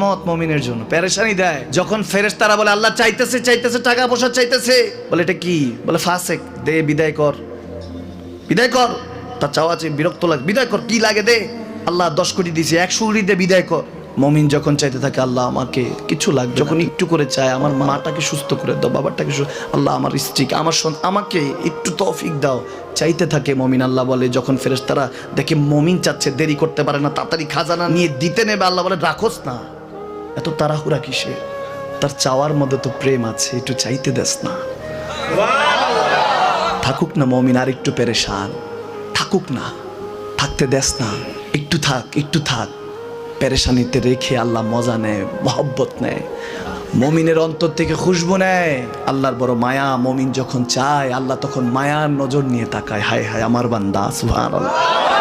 রহমত মুমিনের জন্য, পেরেশানি দেয় যখন ফেরেশতারা বলে আল্লাহ চাইতেছে চাইতেছে টাকা পয়সা চাইতেছে, বলে এটা কি, বলে ফাসেক, দে বিদায় কর, বিদায় কর। তার চাওয়া চেয়ে বিরক্ত লাগে, বিদায় কর, কি লাগে দে, আল্লাহ 10 কোটি দিয়েছে, 100 কোটি দে, বিদায় কর। মুমিন যখন চাইতে থাকে আল্লাহ আমাকে কিছু লাগবে, যখন একটু করে চায় আমার মাটাকে সুস্থ করে দাও, বাবাটাকে আল্লাহ আমার স্ত্রীকে আমার আমাকে একটু তৌফিক দাও, চাইতে থাকে মুমিন। আল্লাহ বলে যখন ফেরেশতারা দেখে মুমিন চাচ্ছে, দেরি করতে পারে না, তাড়াতাড়ি খাজানা নিয়ে দিতে নেবে, আল্লাহ বলে রাখোস না, এত তাড়াহুড়া কিসে, তার চাওয়ার মধ্যে তো প্রেম আছে, একটু চাইতে দেস না। থাকুক না মুমিন আর একটু পেরেশান, থাকুক না, থাকতে দেস না, একটু থাক, একটু থাক। পেরেশানিতে রেখে আল্লাহ মজা নেয়, মহব্বত নেয়, মুমিনের অন্তর থেকে খুশবু নেয়। আল্লাহর বড় মায়া, মুমিন যখন চায় আল্লাহ তখন মায়ার নজর নিয়ে তাকায়, হায় হায় আমার বান্দা, সুবহানাল্লাহ।